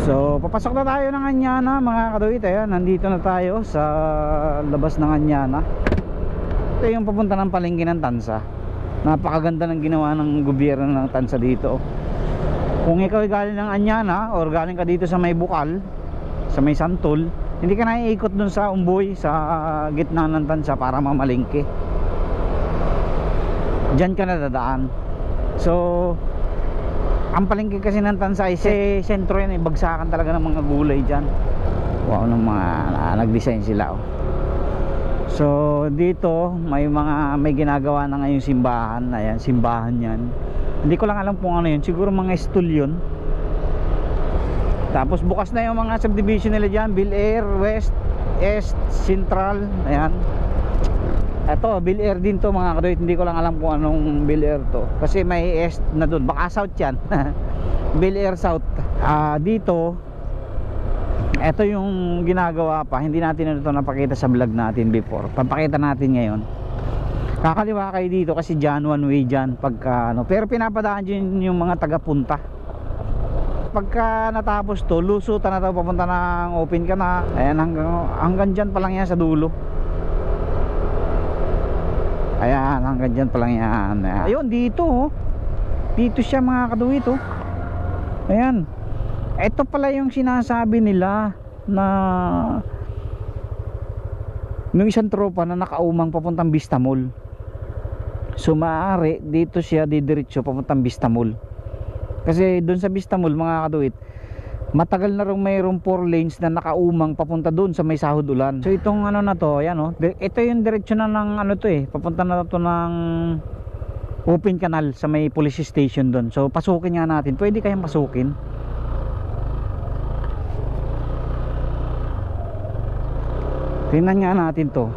So papasok na tayo ng Anyana mga kaduit. Ayan, nandito na tayo sa labas ng Anyana. Ito yung papunta ng palengke ng Tansa. Napakaganda ng ginawa ng gobyerno ng Tansa dito. Kung ikaw ay galing ng Anyana or galing ka dito sa may Bukal, sa may Santol, hindi ka na iikot dun sa Umboy, sa gitna ng Tansa para mamalengke. Diyan ka na dadaan. So ang palengke kasi ng Tansa ay sentro yan, bagsakan talaga ng mga gulay dyan. Wow, ng mga nag-design sila oh. So dito may ginagawa na ngayong simbahan. Ayan, simbahan yan. Hindi ko lang alam kung ano yun, siguro mga stool yun. Tapos bukas na yung mga subdivision nila dyan, Bill Air, West, East, Central. Ayan. Ito, Bill Air din to mga kadoy. Hindi ko lang alam kung anong Bill Air to, kasi may East na dun, baka South yan. Bill Air South. Dito ito yung ginagawa pa. Hindi natin ito napakita sa vlog natin before, papakita natin ngayon. Kakaliwa kayo dito kasi dyan, one way dyan pagka ano. Pero pinapadaan dyan yung mga taga-punta. Pagka natapos to, lusutan na to, papunta ng open ka na. Ayan, hanggang dyan pa lang yan sa dulo. Ayan, hanggang dyan pa lang yan. Ayan. Ayun, dito oh. Dito siya mga kaduwit oh. Ayan. Ito pala yung sinasabi nila na nung isang tropa na nakaumang papuntang Vista Mall. So maaari dito siya didiretso papuntang Vista Mall. Kasi doon sa Vista Mall mga kaduwit, matagal na rin mayroong 4 lanes na nakaumang papunta doon sa may Sahod Ulan. So itong ano na to, ayan oh, ito yung diretsyo na ng ano to eh, papunta na to ng open canal sa may police station doon. So pasukin nga natin, pwede kayang pasukin. Tingnan nga natin to.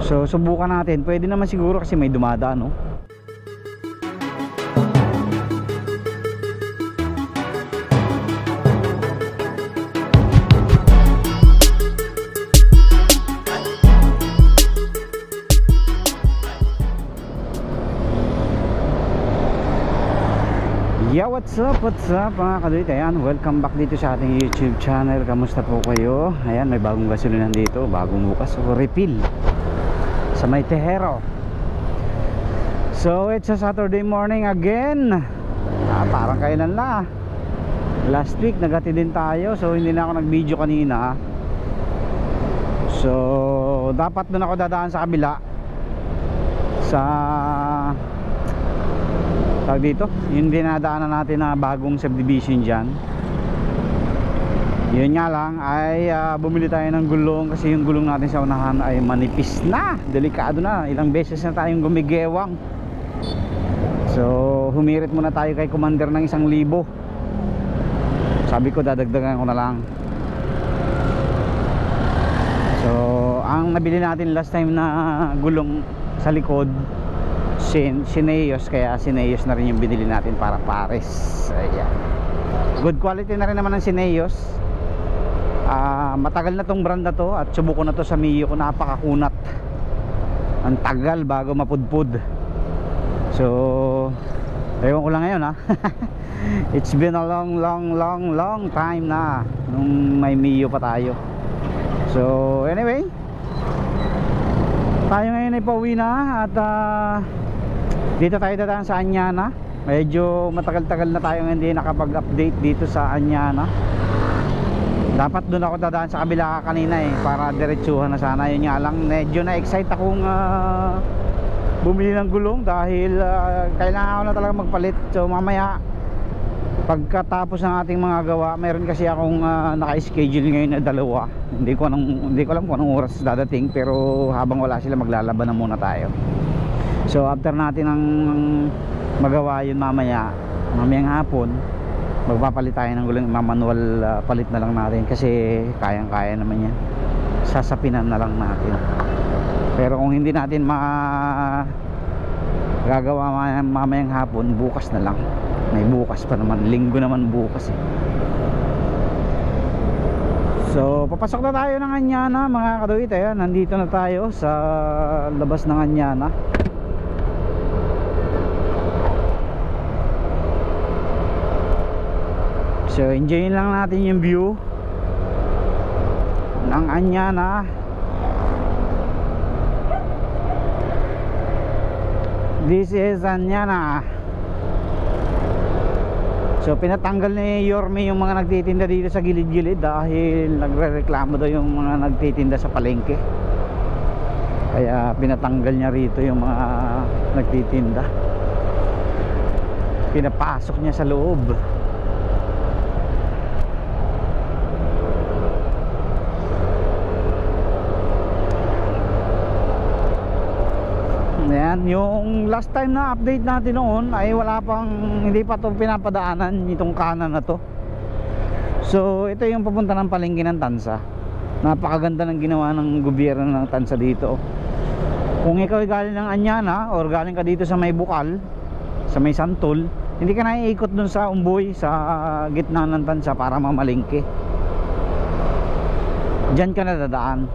So subukan natin, pwede naman siguro kasi may dumadaan no. Yeah, what's up mga kaduit. Ayan, welcome back dito sa ating YouTube channel. Kamusta po kayo? Ayan, may bagong gasolinan dito, bagong bukas, refill sa may Tejero. So it's a Saturday morning again. Parang kailan na, last week nagati din tayo, so hindi na ako nag video kanina. So dapat doon ako dadaan sa kabila, sa tawag dito, yung dinadaanan natin na bagong subdivision dyan. Yun nga lang ay bumili tayo ng gulong kasi yung gulong natin sa unahan ay manipis na, delikado na. Ilang beses na tayong gumigewang. So humirit muna tayo kay commander ng 1,000. Sabi ko dadagdagan ko na lang. So ang nabili natin last time na gulong sa likod Sineios, kaya Sineios na rin yung binili natin para pares. Ayan. Good quality na rin naman ng Sineios. Matagal na tong brand na to at subuko na to sa Mio ko, napakakunat. Ang tagal bago mapudpud. So ewan ko lang ngayon ha. It's been a long time na nung may Mio pa tayo. So anyway, tayo ngayon ay pauwi na at dito tayo dadaan sa Anyana. Medyo matagal-tagal na tayo hindi nakapag-update dito sa Anyana. Dapat doon ako dadaan sa kabila kanina eh, para diretsuhan na sana. Yun nga lang, medyo na-excite akong bumili ng gulong dahil kailangan ko na talaga magpalit. So mamaya pagkatapos ng ating mga gawa, meron kasi akong naka-schedule ngayon na 2. Hindi ko alam kung anong oras dadating, pero habang wala sila maglalaban na muna tayo. So after natin ang magawa yun mamayang hapon, magpapalit tayo ng gulong. Manual palit na lang natin kasi kayang-kaya naman yan, sasapinan na lang natin. Pero kung hindi natin gagawa mamayang hapon, bukas na lang. May bukas pa naman, linggo naman bukas eh. So papasok na tayo ng Anyana mga kaduit. Ayan, nandito na tayo sa labas ng Anyana. So enjoyin lang natin yung view ng Anyana. This is Anyana. So pinatanggal ni Yorme yung mga nagtitinda dito sa gilid-gilid dahil nagrereklamo daw yung mga nagtitinda sa palengke. Kaya pinatanggal niya rito yung mga nagtitinda. Pinapasok niya sa loob. Ayan, yung last time na update natin noon ay wala pang, hindi pa ito pinapadaanan itong kanan na to. So ito yung papunta ng palengke ng Tansa. Napakaganda ng ginawa ng gobyerno ng Tansa dito. Kung ikaw ay galing ng Anyana or galing ka dito sa may Bukal, sa may Santol, hindi ka na iikot dun sa Umboy, sa gitna ng Tansa para mamalengke. Diyan ka na dadaan.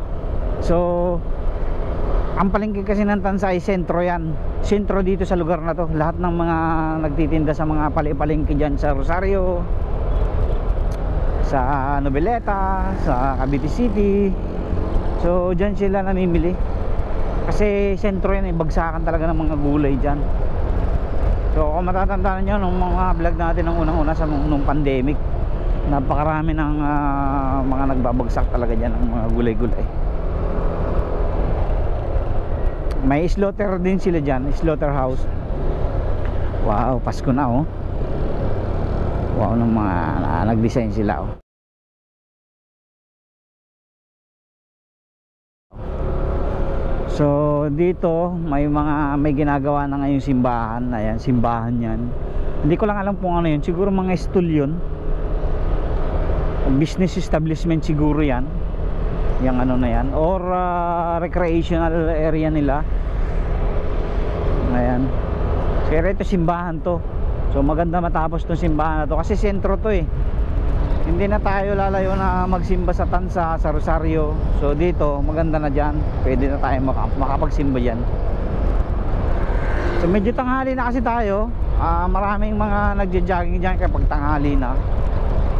So ang palengke kasi ng Tansa ay sentro yan. Sentro dito sa lugar na to. Lahat ng mga nagtitinda sa mga palengke dyan sa Rosario, sa Noveleta, sa Cavite City. So dyan sila namimili. Kasi sentro yan, bagsakan talaga ng mga gulay dyan. So kung matatandaan nyo nung mga vlog natin ng unang-una sa nung pandemic, napakarami ng mga nagbabagsak talaga dyan ng mga gulay-gulay. May slaughter din sila dyan, slaughterhouse. Wow, Pasko na oh. Wow, ng mga nag-design sila oh. So dito may ginagawa na ngayong simbahan. Ayan, simbahan yan. Hindi ko lang alam kung ano yun. Siguro mga stool yun. Business establishment siguro yan, yung ano na yan, or recreational area nila. Ayan. Kaya ito simbahan to. So maganda matapos tong simbahan na to kasi sentro to eh. Hindi na tayo lalayo na magsimba sa Tansa, sa Rosario. So dito maganda na dyan. Pwede na tayo makapagsimba dyan. So medyo tanghali na kasi tayo. Maraming mga nagja-jogging dyan kapag tanghali na.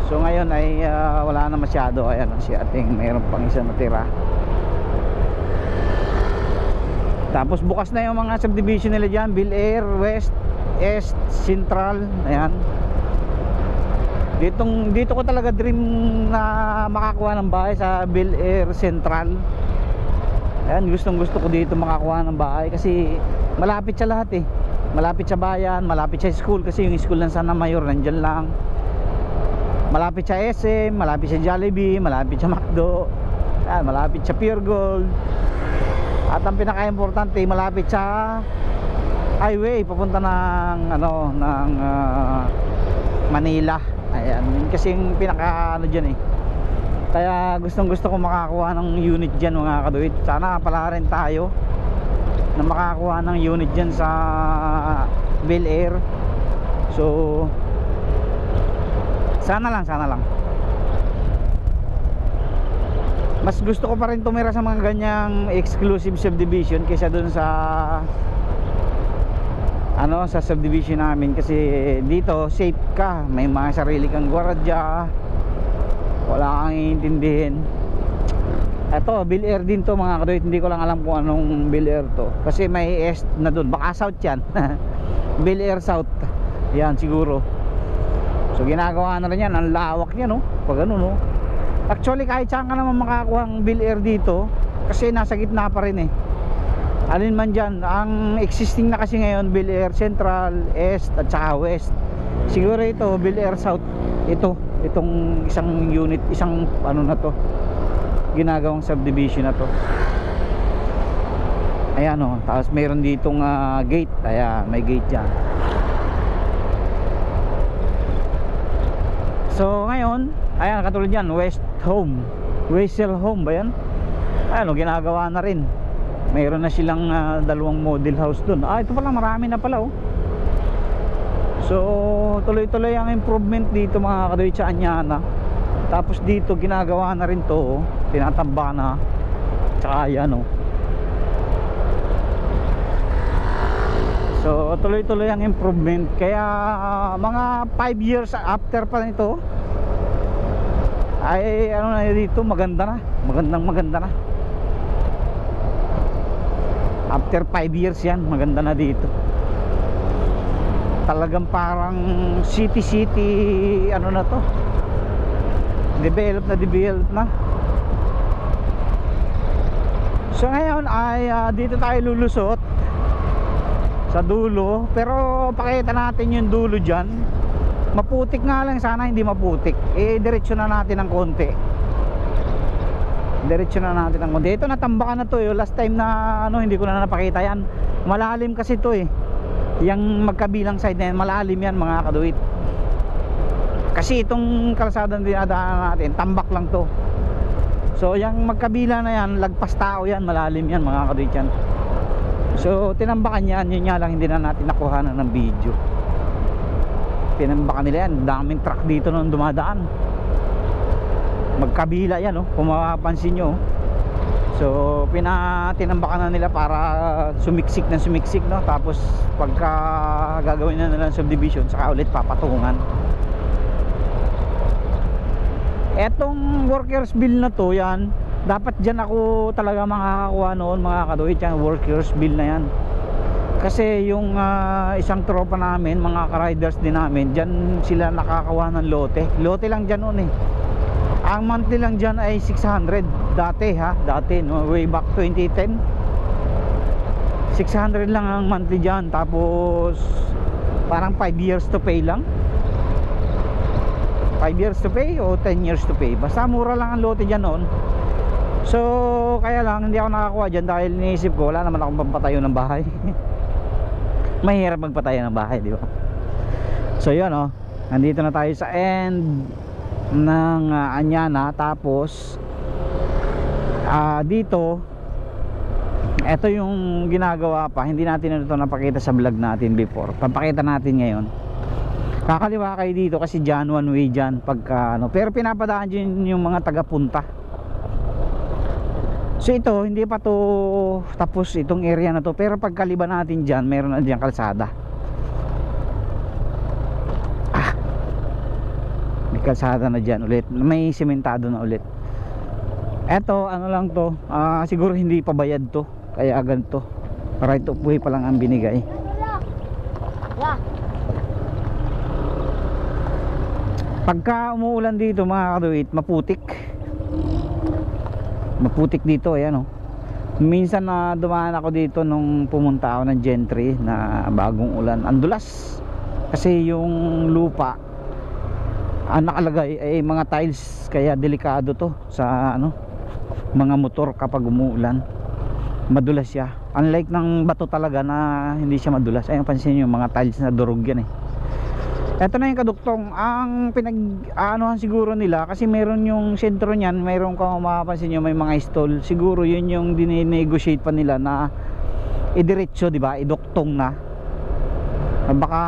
So ngayon ay wala na masyado. Ayan si ating mayroon pang isa natira. Tapos bukas na yung mga subdivision nila dyan. Bill Air, West, East, Central. Ayan. Dito ko talaga dream na makakuha ng bahay sa Bill Air Central. Ayan, gustong gusto ko dito makakuha ng bahay kasi malapit sa lahat eh. Malapit sa bayan, malapit sa school kasi yung school ng Sana Mayor nandyan lang. Malapit sa SM, malapit sa Jollibee, malapit sa McDo, malapit sa Pure Gold. At ang pinaka-importante, malapit sa highway papunta ng Manila. Ayan, yun kasi yung pinaka diyan eh. Kaya gustong-gusto ko makakuha ng unit diyan mga kaduit. Sana pala rin tayo na makakuha ng unit diyan sa Bel Air. So sana lang. Mas gusto ko pa rin tumira sa mga ganyang exclusive subdivision kaysa dun sa sa subdivision namin kasi dito safe ka, may mga sarili kang gwardiya, wala kang iintindihin. Eto, Bel Air din to mga kadoy, hindi ko lang alam kung anong Bel Air to kasi may east na dun, baka south yan. Bel Air South yan siguro. So ginagawa na rin yan, ang lawak niya no, pag ano no. Actually kahit saan ka naman makakuha ang Bel Air dito kasi nasa gitna pa rin eh. Alin man dyan, ang existing na kasi ngayon Bel Air Central, East at saka West. Siguro ito Bel Air South. Itong isang unit, isang ano na to, ginagawang subdivision na to. Ayan o, tapos mayroon ditong gate. Ayan, may gate dyan. So ngayon, ayan katulad yan, West Home, Wesel Home ba yan? Ayan o, ginagawa na rin. Mayroon na silang dalawang model house dun. Ito pala, marami na pala oh. So tuloy-tuloy ang improvement dito mga kadoy sa Anyana. Tapos dito ginagawa na rin to oh. Tinatamba na. Tsaka yan oh. So tuloy-tuloy ang improvement. Kaya mga 5 years after pa nito, ay ano na dito, maganda na, maganda na. After 5 years yan, maganda na dito. Talagang parang city ano na to, develop na. So ngayon ay dito tayo lulusot sa dulo, pero pakita natin yung dulo dyan. Maputik nga lang, sana hindi maputik. Diretso na natin ng konti. Ito natambakan na to eh. Last time na ano, hindi ko na napakita yan. Malalim kasi to eh. Yung magkabilang side na yan, malalim yan mga kaduit. Kasi itong kalsada na dinadaanan natin, tambak lang to. So yung magkabila na yan, lagpas tao yan, malalim yan mga kaduit yan. So tinambakan yan, yun nga lang hindi na natin nakuhanan ng video. Tinambakan nila yan, daming truck dito nung dumadaan. Magkabila yan, oh, kung mapapansin nyo. So tinambakan na nila para sumiksik, no? Tapos pagka gagawin na nila subdivision, saka ulit papatungan. Etong workers bill na to, yan, dapat dyan ako talaga makakakuha noon mga kaduit, yan workers bill na yan. Kasi yung isang tropa namin, mga ka-riders din namin, dyan sila nakakakuha ng lote lang dyan noon eh. Ang monthly lang dyan ay 600 dati no? Way back 2010 600 lang ang monthly dyan. Tapos parang 5 years to pay lang, 5 years to pay o 10 years to pay, basta mura lang ang lote dyan noon. So kaya lang hindi ako nakakuha dyan dahil iniisip ko wala naman akong pampatayo ng bahay. Mahirap magpatayo ng bahay, di ba? So yun, oh, nandito na tayo sa end ng Anyana. Tapos dito, ito yung ginagawa pa, hindi natin ito napakita sa vlog natin before, papakita natin ngayon. Kakaliwa kayo dito kasi dyan, one way dyan pagka ano, pero pinapadaan dyan yung mga tagapunta. So ito, hindi pa to tapos itong area na to, pero pagkaliba natin dyan, meron na dyan kalsada. May kalsada na dyan ulit, may sementado na ulit. Eto, ano lang to, siguro hindi pa bayad to, kaya ganito, right of way pa lang ang binigay. Pagka umuulan dito mga kaduit, maputik dito, ayan, oh. Minsan na dumaan ako dito nung pumunta ako ng Gentry na bagong ulan, ang dulas kasi yung lupa ang nakalagay ay mga tiles, kaya delikado to sa ano, mga motor kapag umuulan. Madulas siya, unlike ng bato talaga na hindi siya madulas. Ayun, pansin nyo yung mga tiles na durog yan eh. Ito na yung kaduktong, ang pinag-aanohan siguro nila, kasi meron yung sentro niyan, meron kung mapapansin nyo may mga stall, siguro yun yung dinegotiate pa nila na idiretso, di ba, iduktong na. Baka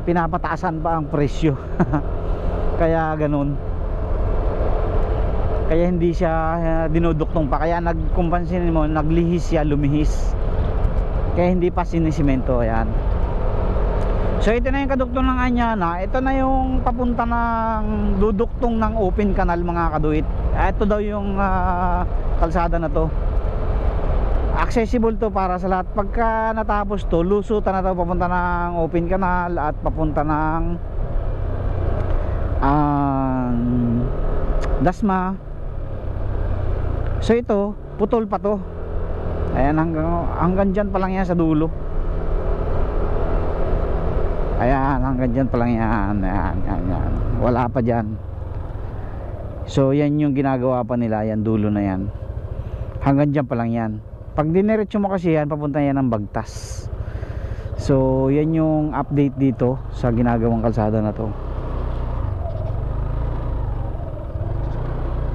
pinapataasan pa ang presyo. Kaya ganun, kaya hindi siya dinuduktong pa, kaya nagkumpansin mo, naglihis siya, lumihis, kaya hindi pa sinisemento. Ayan. So ito na yung kaduktong ng Anyana. Ito na yung papunta ng duduktong ng open canal mga kaduit. Ito daw yung kalsada na to, accessible to para sa lahat. Pagka natapos to, lusutan na to papunta ng open canal at papunta ng Dasma. So ito, putol pa to. Ayan, hanggang dyan pa lang yan sa dulo. Ayan, hanggang dyan pa lang yan. Ayan. Wala pa dyan. So yan yung ginagawa pa nila, yan dulo na yan. Hanggang dyan pa lang yan. Pag diniretso mo kasi yan, papunta yan ng Bagtas. So yan yung update dito sa ginagawang kalsada na to.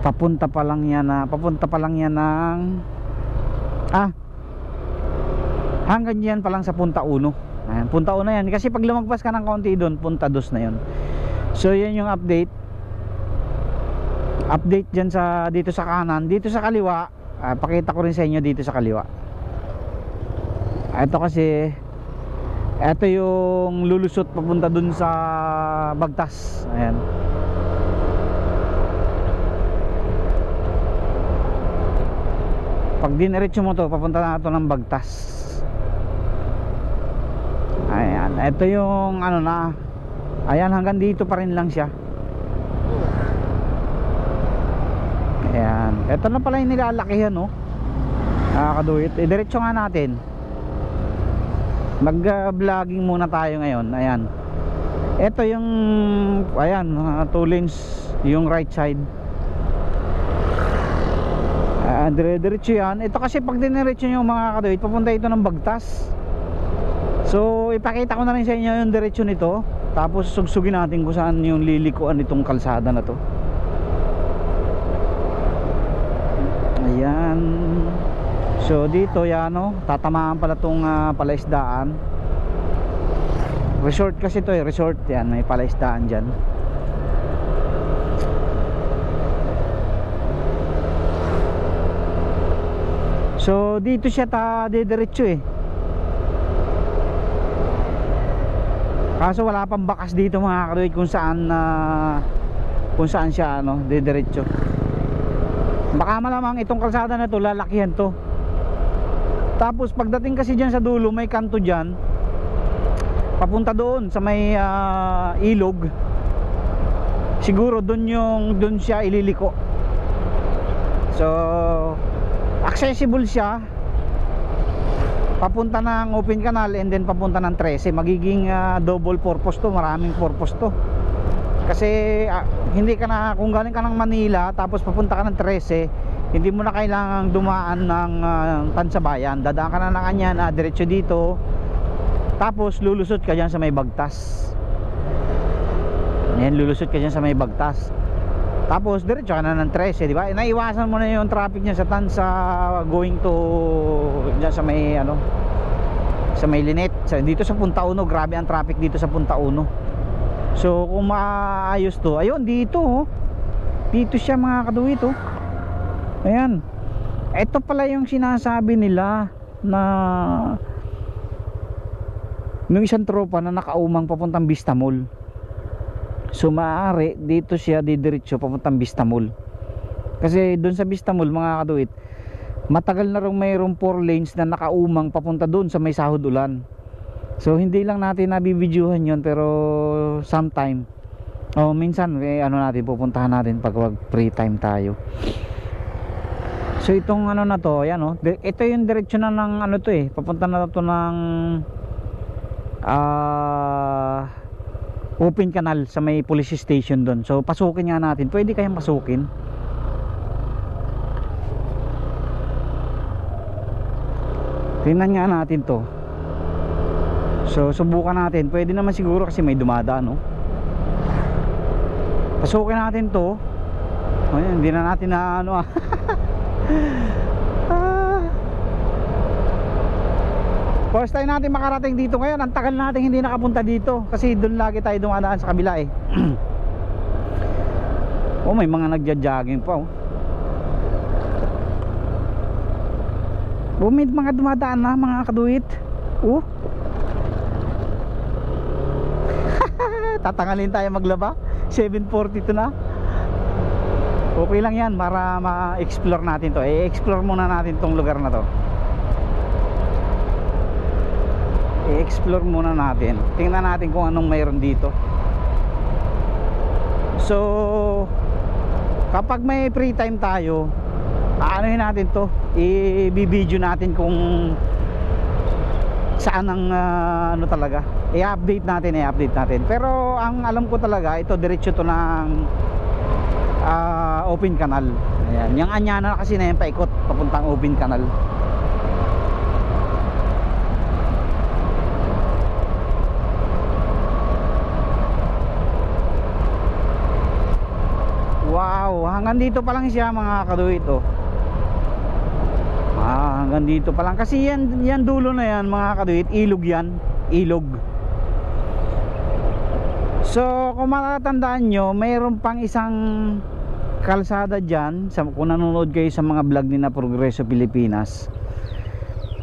Papunta pa lang yan ng hanggang yan pa lang sa Punta Uno. Ayan, Punta Uno yan, kasi pag lumagpas ka ng konti doon, Punta Dos na yun. So yan yung update dyan sa, dito sa kanan. Dito sa kaliwa, pakita ko rin sa inyo dito sa kaliwa. Ito kasi, ito yung lulusot papunta dun sa Bagtas. Ayan. Pag diniretso mo to, papunta na ito ng Bagtas. Ayan, ito yung ano na. Ayan, hanggang dito pa rin lang siya. Ayan, ito na pala yung nilalakihan, no? Nakakaduit. Diretso nga natin. Mag vlogging muna tayo ngayon. Ayan, ito yung ayan, 2 lanes yung right side. Dire-diretso yan. Ito kasi pag diniretso nyo mga kaduit, papunta ito ng Bagtas. So ipakita ko na rin sa inyo yung diretsyo nito. Tapos sugsugin natin kung saan yung lilikuan itong kalsada na to. Ayan. So dito yan, no? Tatamaan pala itong palaisdaan. Resort kasi ito, resort yan. May palaisdaan dyan. So dito siya didiretso eh. Kaso wala pang bakas dito mga kaduit kung saan siya didiretso. Baka malamang itong kalsada na to lalakihan to. Tapos pagdating kasi dyan sa dulo, may kanto dyan papunta doon sa may ilog. Siguro doon siya ililiko. So accessible siya papunta ng Open Canal and then papunta ng 13. Magiging double purpose to, maraming purpose to. Kasi hindi ka na, kung galing ka ng Manila tapos papunta ka ng 13, hindi mo na kailangang dumaan ng Tansabayan. Dadaan ka na ng Anyana, diretso dito, tapos lulusot ka dyan sa may Bagtas. Yan, lulusot ka dyan sa may Bagtas, tapos diretso ka na ng 13, di ba? Naiwasan mo na yung traffic niya sa Tansa going to diyan sa may sa may Linet. Dito sa Punta Uno, grabe ang traffic dito sa Punta Uno. So kung maayos to, ayun dito, dito siya mga kaduit, ayan. Ito pala yung sinasabi nila na nung isang tropa na nakaumang papuntang Vista Mall. So maaari dito siya didiretso papuntang Vista Mall. Kasi doon sa Vista Mall mga kaduit, matagal na rin mayroong 4 lanes na nakaumang papunta doon sa may Sahod Ulan. So hindi lang natin nabibidyohan yon, pero sometime minsan natin pupuntahan natin pag free time tayo. So itong na to, ayan ito yung diretsyo na ng to papunta na to ng Open Canal sa may police station doon. So pasukin nga natin. Pwede kayang pasukin? Tingnan nga natin to. So subukan natin. Pwede naman siguro kasi may dumadaan, Pasukin natin to. Ayan, hindi na natin na first time natin makarating dito ngayon. Ang tagal natin hindi nakapunta dito kasi doon lagi tayo dumadaan sa kabila eh. May mga nagja-jogging pa may mga dumadaan na mga kaduit. Tatangalin tayo maglaba. 7:42 na. Okay lang yan para ma-explore natin to. I-explore muna natin tong lugar na to. I-explore muna natin. Tingnan natin kung anong mayroon dito. So kapag may free time tayo, aanohin natin to, i-video natin kung saan ang talaga. I-update natin. Pero ang alam ko talaga, ito diretso to ng Open Canal. Ayan, yung Anyana kasi na yan paikot papuntang Open Canal. Wow, hanggang dito pa lang siya mga kaduit hanggang dito pa lang kasi yan dulo na yan mga kaduit, ilog yan, ilog. So kung matatandaan nyo, mayroon pang isang kalsada dyan kung nanonood kayo sa mga vlog ni na Progreso Pilipinas.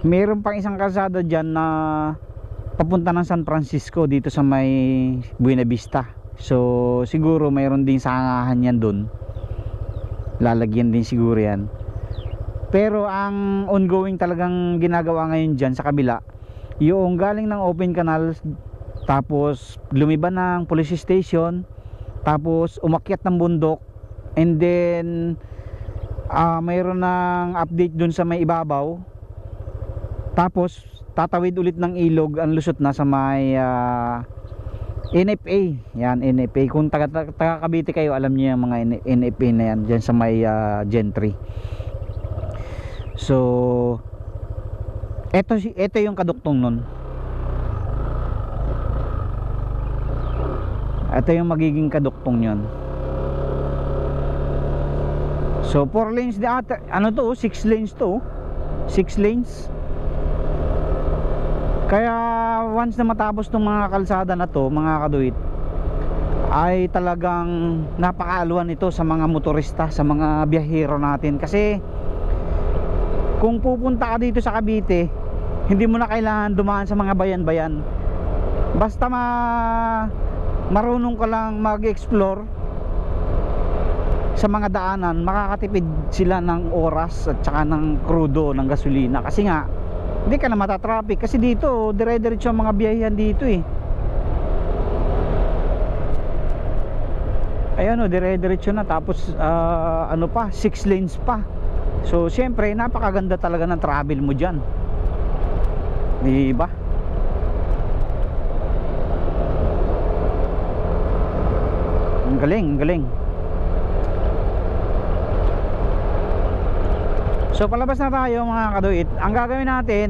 Mayroon pang isang kalsada dyan na papunta ng San Francisco dito sa may Buena Vista. So siguro mayroon din sangahan yan dun, lalagyan din siguro yan. Pero ang ongoing talagang ginagawa ngayon dyan sa kabila, yung galing ng open canal, tapos lumiban ng police station, tapos umakyat ng bundok, and then mayroon ng update dun sa may ibabaw, tapos tatawid ulit ng ilog, ang lusot na sa may NFA. Yan, NFA. Kung taga Cavite kayo, alam niyo yung mga NFA na yan, dyan sa may Gentry. So eto yung kaduktong nun. Ito yung magiging kaduktong yun. So 4 lanes di ata, ano to, 6 lanes to, 6 lanes. Kaya once na matapos tong mga kalsada na to, mga kaduit, ay talagang napakaaluan ito sa mga motorista, sa mga biyahero natin. Kasi kung pupunta ka dito sa Cavite, hindi mo na kailangan dumaan sa mga bayan-bayan. Basta marunong ka lang mag-explore sa mga daanan, makakatipid sila ng oras at saka ng krudo, ng gasolina. Kasi nga hindi ka na matatraffic, kasi dito dire-diretso ang mga biyahehan dito eh. Ayan o, dire-diretso na. Tapos ano pa, 6 lanes pa. So syempre napakaganda talaga ng travel mo dyan, diba? Ang galing, ang galing. So palabas na tayo mga kaduit. Ang gagawin natin,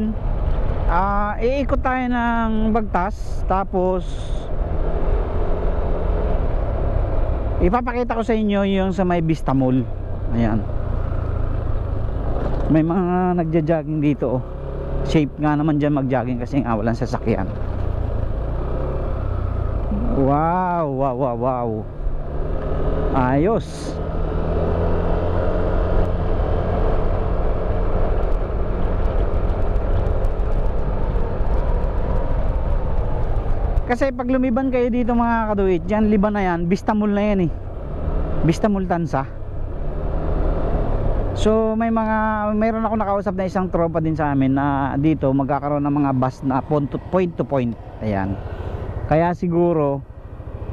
iikot tayo ng Bagtas, tapos ipapakita ko sa inyo yung sa may Vista Mall. Ayan, may mga nagja-jogging dito oh. Safe nga naman dyan mag-jogging kasi nga walang sasakyan. Wow, wow, wow, wow. Ayos. Kasi pag lumiban kayo dito mga kaduit, dyan liban na yan, Vista Mall na yan eh, Vista Mall Tansa. So mayroon ako nakausap na isang tropa din sa amin na dito magkakaroon ng mga bus na point to point. Ayan, kaya siguro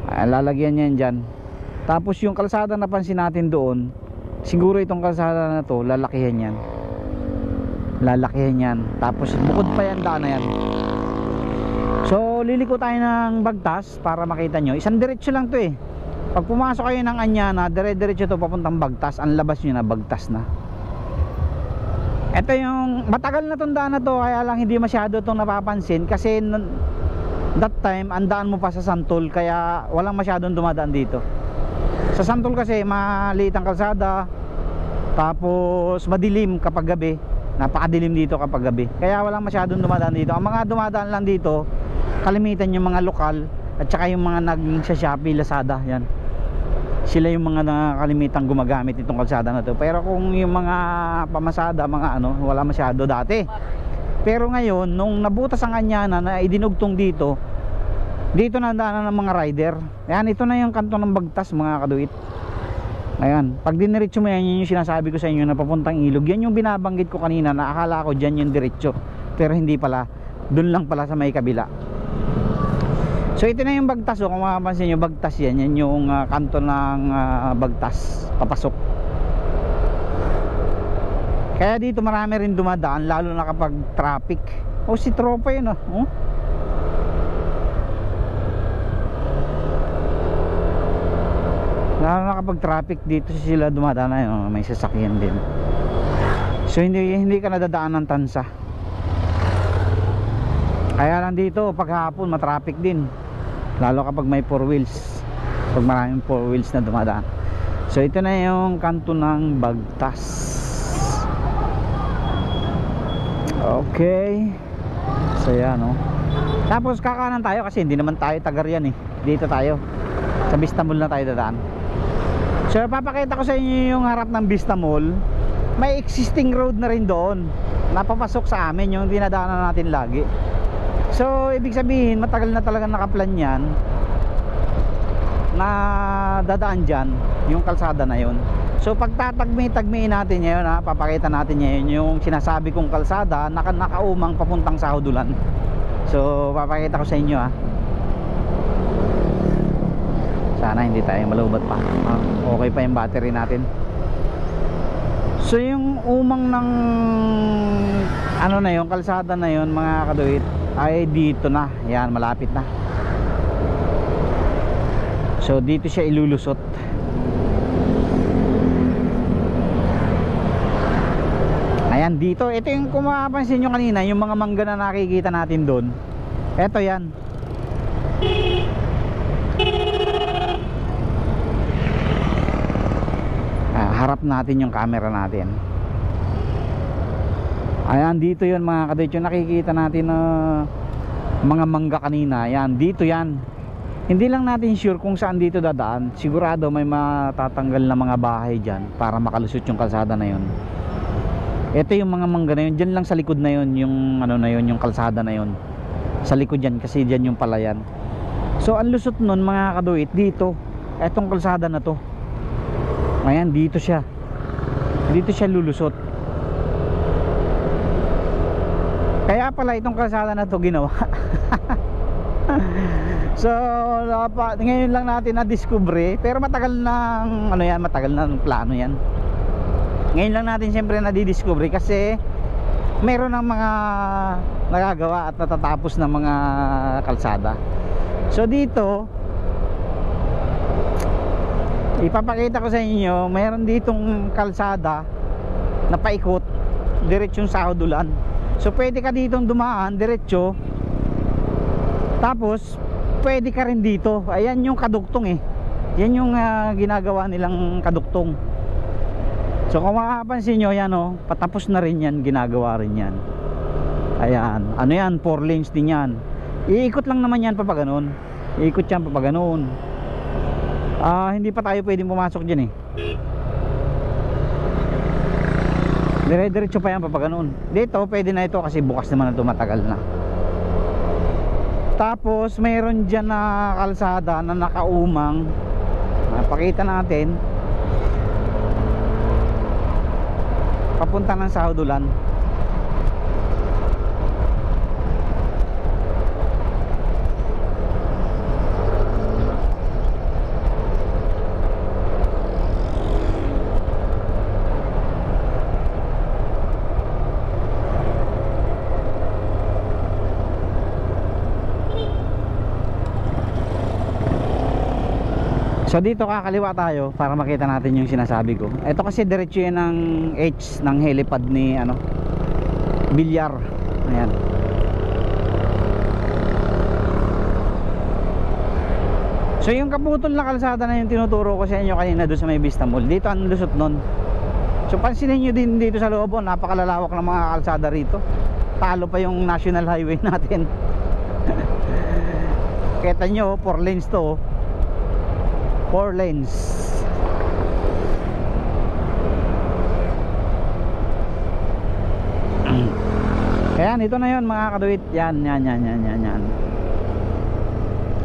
lalagyan niyan dyan. Tapos yung kalsada na pansin natin doon, siguro itong kalsada na to lalakihan yan. Tapos bukod pa yan, daan na yan. So liliko tayo ng Bagtas para makita nyo. Isang diretso lang to eh. Pag pumasok kayo ng Anyana, dire-diretso to papuntang Bagtas. Ang labas nyo na Bagtas na. Ito yung matagal na tong daan na to, kaya lang hindi masyado itong napapansin. Kasi that time andaan mo pa sa Santol, kaya walang masyadong dumadaan dito. Sa Santol kasi maliit ang kalsada, tapos madilim kapag gabi. Napakadilim dito kapag gabi, kaya walang masyadong dumadaan dito. Ang mga dumadaan lang dito kalimitan yung mga lokal at saka yung mga sa Shopee, Lazada, yan. Sila yung mga nakalimitang gumagamit itong kalsada na to. Pero kung yung mga pamasada, mga ano, wala masyado dati. Pero ngayon, nung nabutas ang Anyana na idinugtong dito na daanan ng mga rider. Ayan, ito na yung kanto ng Bagtas mga kaduit. Ayan, pag diniretso mo yan, yun yung sinasabi ko sa inyo na papuntang ilog. Yan yung binabanggit ko kanina na akala ko dyan yung diretso, pero hindi pala, dun lang pala sa may kabila. So ito na yung Bagtas, kung makapansin nyo, Bagtas yan yung kanto ng Bagtas, papasok. Kaya dito marami rin dumadaan, lalo na kapag traffic. O si tropa yun oh. Lalo na kapag traffic dito sila dumadaan, ayun, may sasakyan din. So hindi ka nadadaan ng Tansa. Kaya lang dito pag hapon matraffic din, lalo kapag may 4 wheels, pag maraming 4 wheels na dumadaan. So ito na yung kanto ng Bagtas. Okay, so yan oh. Tapos kakanan tayo kasi hindi naman tayo taga riyan eh. Dito tayo sa Vista Mall na tayo dadaan. So papakita ko sa inyo yung harap ng Vista Mall. May existing road na rin doon, napapasok sa amin, yung dinadaanan natin lagi. So ibig sabihin matagal na talaga nakaplan yan na dadaan dyan, yung kalsada na yun. So pag tatagmi-tagmiin natin ngayon, papakita natin ngayon yung sinasabi kong kalsada nakaumang papuntang sa Haudulan. So papakita ko sa inyo sana hindi tayo malubat pa. Okay pa yung battery natin. So yung umang ng ano na yung kalsada na yun mga kaduit ay dito na. Yan, malapit na. So dito siya ilulusot. Ayan dito. Ito yung kung mapapansin nyo kanina, yung mga mangga na nakikita natin doon. Ito yan. Harap natin yung camera natin. Ayan dito yun mga kaduit, yung nakikita natin na mga mangga kanina. Ayan dito yan. Hindi lang natin sure kung saan dito dadaan. Sigurado may matatanggal na mga bahay dyan para makalusot yung kalsada na yun. Ito yung mga mangga na yun. Dyan lang sa likod na yun, yung ano na yun, yung kalsada na yun. Sa likod dyan kasi dyan yung palayan. So ang lusot nun mga kaduit dito. Etong kalsada na to. Ayan dito siya. Dito siya lulusot. Kaya pala itong kalsada na to ginawa. So ngayon lang natin na-discover, pero matagal nang ano yan, matagal nang plano yan. Ngayon lang natin siyempre na-discover kasi meron ng mga nagagawa at natatapos ng mga kalsada. So dito ipapakita ko sa inyo, meron ditong kalsada na paikot diretsong sa Haudulan. So pwede ka ditong dumaan diretso, tapos pwede ka rin dito. Ayan yung kaduktong yan yung ginagawa nilang kaduktong. So kung makapansin nyo yan patapos na rin yan, ginagawa rin yan. Ayan, ano yan, 4 lanes din yan. Iikot lang naman yan papaganon. Iikot yan papaganon. Hindi pa tayo pwedeng pumasok dyan dire-diretso pa yan papaganon. Dito pwede na ito kasi bukas naman na ito, matagal na. Tapos mayroon dyan na kalsada na nakaumang. Pakita natin papunta ng sa Haudulan. So dito kakaliwa tayo para makita natin yung sinasabi ko. Ito kasi diretso yan ng H ng helipad ni Bilyar. Ayan. So yung kaputol na kalsada na yung tinuturo ko sa inyo kanina doon sa may Vista Mall, dito ang lusot nun. So pansinin nyo din dito sa loob, napakalalawak ng mga kalsada rito. Talo pa yung national highway natin. Kita nyo 4 lanes to 4 lanes. Ayan, ito na yun mga kaduit. Yan.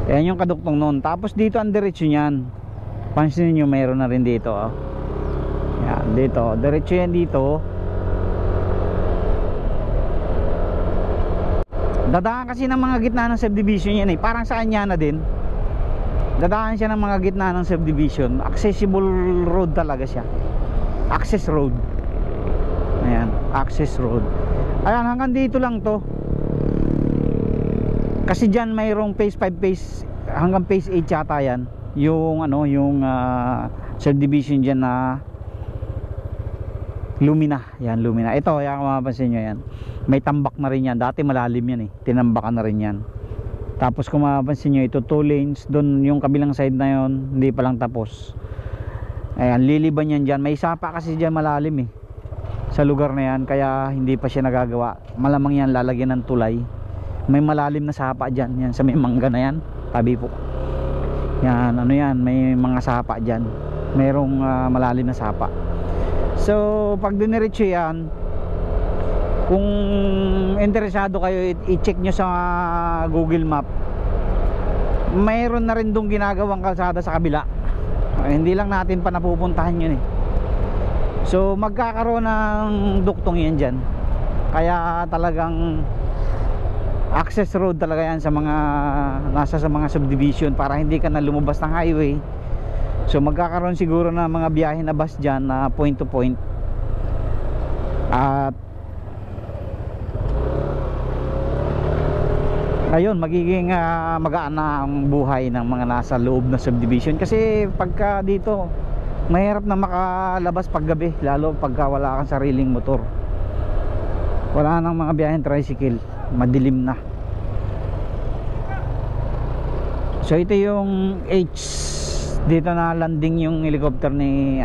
Ayan yung kaduktong nun. Tapos dito ang diretso nyan. Pansinin nyo, mayroon na rin dito Yan, dito. Diretso yan dito. Dadaan kasi ng mga gitna ng subdivision yan parang saan yan na din. Dadaan siya ng mga gitna ng subdivision. Accessible road talaga siya. Access road. Ayan, access road. Ayan, hanggang dito lang to. Kasi dyan mayroong phase 5, phase hanggang phase 8 yata yan. Yung subdivision dyan na Lumina. Yan, Lumina. Ito, kung mapapansin nyo yan, may tambak na rin yan. Dati malalim yan tinambakan na rin yan. Tapos kung mapapansin nyo, ito 2 lanes. Doon yung kabilang side na yon, hindi pa lang tapos. Ayan, liliban yan dyan. May sapa kasi dyan malalim sa lugar na yan, kaya hindi pa siya nagagawa. Malamang yan lalagyan ng tulay. May malalim na sapa dyan. Yan, sa may mangga na yan, tabi po. Yan, may mga sapa dyan. Mayroong malalim na sapa. So pag diniretso yan, kung interesado kayo, i-check nyo sa Google Map, mayroon na rin dong ginagawang kalsada sa kabila. Hindi lang natin pa napupuntahan yun So magkakaroon ng duktong yan dyan. Kaya talagang access road talaga yan sa mga nasa sa mga subdivision, para hindi ka na lumabas ng highway. So magkakaroon siguro ng mga biyahe na bus dyan na point to point. At ayun, magiging magaan na ang buhay ng mga nasa loob na subdivision. Kasi pagka dito mahirap na makalabas pag gabi, lalo pagka wala kang sariling motor. Wala nang mga biyaheng tricycle, madilim na. So ito yung H, dito na landing yung helicopter ni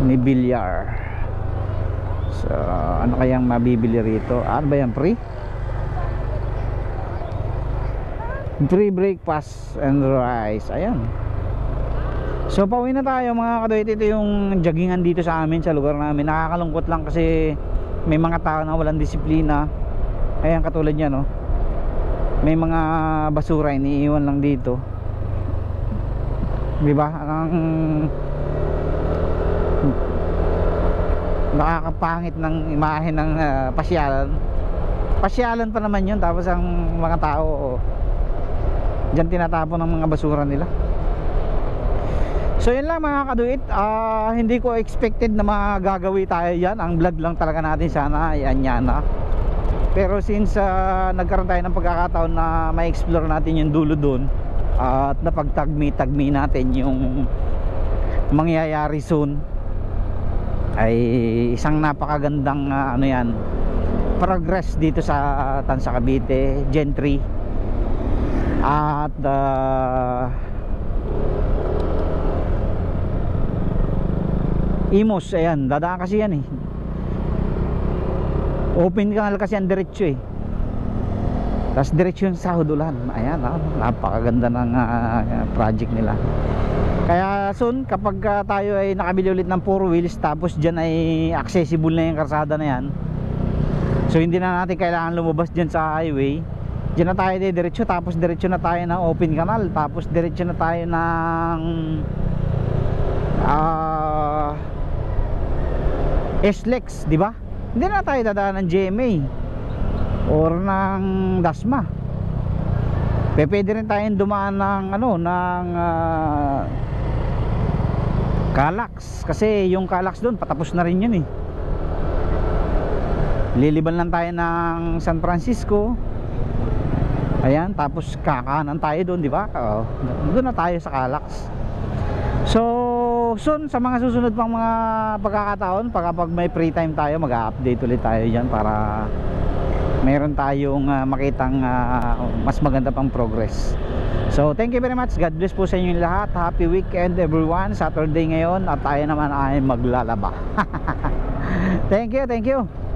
ni Villar. So ano kayang mabibili rito? Ano ba yan, free? Free breakfast and rice. Ayan. So pauwi na tayo mga kadoy. Ito yung joggingan dito sa amin, sa lugar namin. Nakakalungkot lang kasi may mga tao na walang disiplina. Ayan, katulad niya, no? May mga basura iniiwan lang dito. Di ba? Ang nakakapangit ng imahe ng pasyalan. Pasyalan pa naman yun, tapos ang mga tao diyan tinatapon ng mga basura nila. So yun lang mga kaduit, hindi ko expected na magagawi tayo yan. Ang vlog lang talaga natin sana ay Anyana. Pero since nagkaroon tayo ng pagkakataon na ma-explore natin yung dulo doon, at napagtagmi-tagmi natin yung mangyayari soon, ay isang napakagandang progress dito sa Tansa Cavite, Gen 3. At Imos, ayan, dadaan kasi yan open canal kasi ang diretso tapos diretso yung Sahod Ulan. Ayan, napakaganda ng project nila. Kaya soon kapag tayo ay nakabili ulit ng 4 wheels, tapos dyan ay accessible na yung karsada na yan, so hindi na natin kailangan lumabas dyan sa highway. Dyan na tayo diretso, tapos diretso na tayo ng open canal, tapos diretso na tayo ng SLEX, di ba? Hindi na tayo dadaan ng GMA or ng Dasma. Pwede rin tayong dumaan ng Calax, kasi yung Calax doon patapos na rin yun Liliban lang tayo ng San Francisco. Ayan, tapos kakanan tayo doon, di ba? Doon na tayo sa Calax. So soon, sa mga susunod pang mga pagkakataon, pag may free time tayo, mag-update ulit tayo dyan para mayroon tayong makitang mas maganda pang progress. So thank you very much, God bless po sa inyo lahat. Happy weekend everyone. Saturday ngayon at tayo naman ay maglalaba. Thank you.